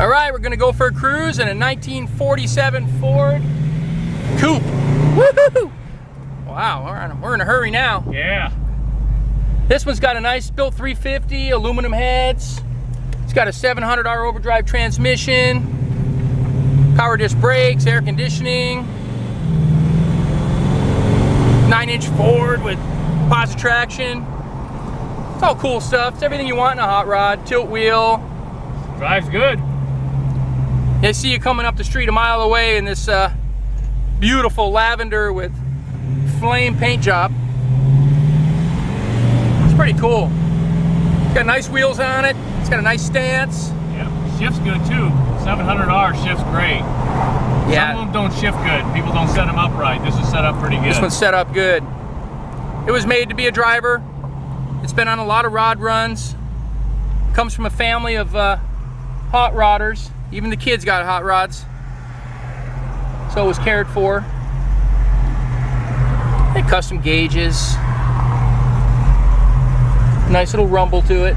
All right, we're gonna go for a cruise in a 1947 Ford Coupe. Woohoo! Wow, we're in a hurry now. Yeah. This one's got a nice built 350, aluminum heads. It's got a 700R overdrive transmission, power disc brakes, air conditioning, 9-inch Ford with Posi traction. It's all cool stuff. It's everything you want in a hot rod. Tilt wheel. Drives good. They see you coming up the street a mile away in this beautiful lavender with flame paint job. It's pretty cool. It's got nice wheels on it. It's got a nice stance. Yeah, shift's good too. 700R shift's great. Yeah. Some of them don't shift good. People don't set them up right. This is set up pretty good. This one's set up good. It was made to be a driver. It's been on a lot of rod runs. Comes from a family of hot rodders. Even the kids got hot rods. So it was cared for. They had custom gauges. Nice little rumble to it.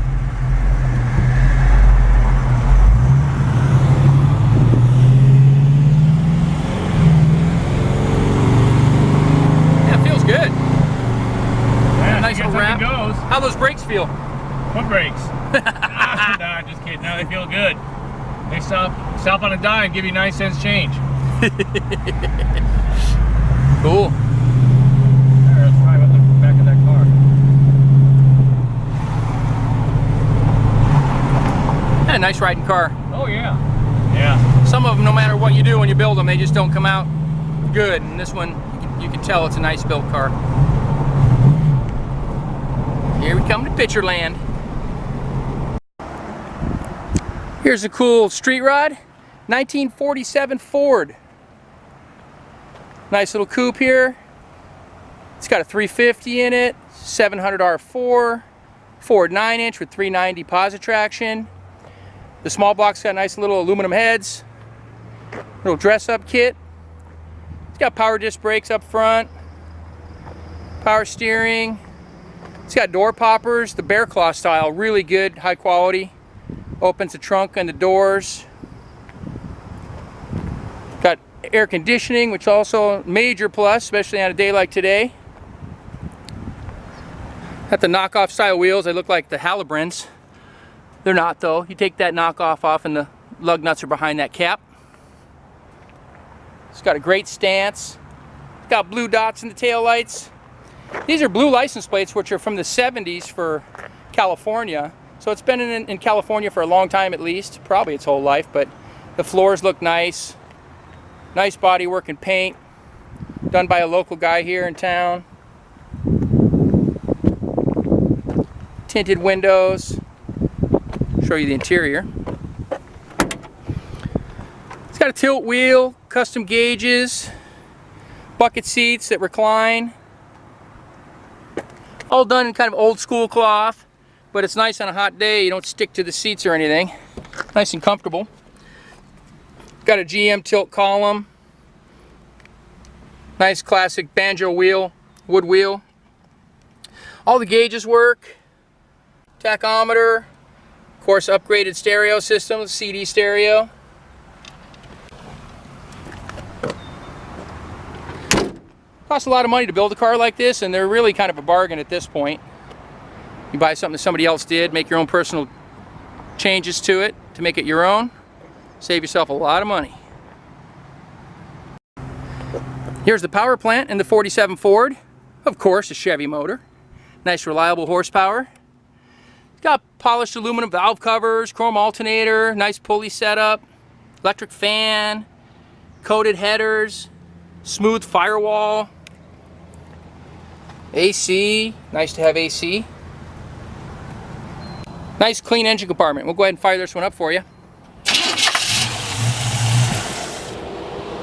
Yeah, it feels good. Yeah, Nice little wrap. goes. How those brakes feel? What brakes? Nah, just kidding. No, they feel good. They stop on a dime, give you 9 cents change. Cool. There, let's drive up the back of that car. Yeah, nice riding car. Oh yeah. Yeah. Some of them, no matter what you do when you build them, they just don't come out good. And this one, you can tell it's a nice built car. Here we come to Picture Land. Here's a cool street rod, 1947 Ford. Nice little coupe here. It's got a 350 in it, 700R4, Ford 9-inch with 390 Posi traction. The small block's got nice little aluminum heads, little dress-up kit. It's got power disc brakes up front, power steering. It's got door poppers, the bear claw style, really good, high quality. Opens the trunk and the doors. Got air conditioning, which also a major plus, especially on a day like today. Got the knockoff style wheels. They look like the Halibrin's. They're not though. You take that knockoff off and the lug nuts are behind that cap. It's got a great stance. It's got blue dots in the tail lights. These are blue license plates, which are from the 70s for California. So it's been in California for a long time at least, probably its whole life, but the floors look nice. Nice body work and paint, done by a local guy here in town. Tinted windows. Show you the interior. It's got a tilt wheel, custom gauges, bucket seats that recline. All done in kind of old school cloth. But it's nice on a hot day. You don't stick to the seats or anything. Nice and comfortable. Got a GM tilt column. Nice classic banjo wheel, wood wheel. All the gauges work. Tachometer. Of course, upgraded stereo system, CD stereo. Costs a lot of money to build a car like this, and they're really kind of a bargain at this point. You buy something that somebody else did, make your own personal changes to it to make it your own, save yourself a lot of money. Here's the power plant in the 47 Ford. Of course, a Chevy motor. Nice reliable horsepower. It's got polished aluminum valve covers, chrome alternator, nice pulley setup, electric fan, coated headers, smooth firewall, AC, nice to have AC. Nice clean engine compartment. We'll go ahead and fire this one up for you.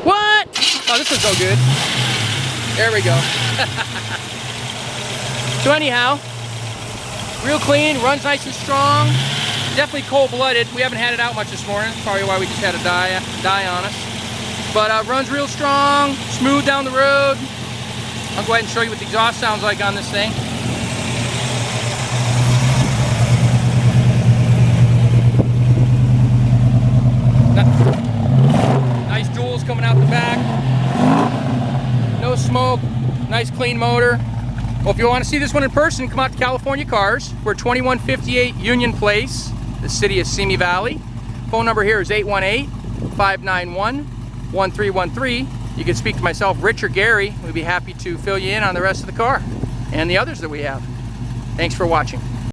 What? Oh, this one's no good. There we go. So anyhow, real clean, runs nice and strong. Definitely cold-blooded. We haven't had it out much this morning. Probably why we just had a die on us. But runs real strong, smooth down the road. I'll go ahead and show you what the exhaust sounds like on this thing. no smoke, nice clean motor. Well, if you want to see this one in person, come out to California Cars. We're 2158 Union Place, the city of Simi Valley. Phone number here is 818-591-1313. You can speak to myself, Rich, or Gary. We'd be happy to fill you in on the rest of the car and the others that we have. Thanks for watching.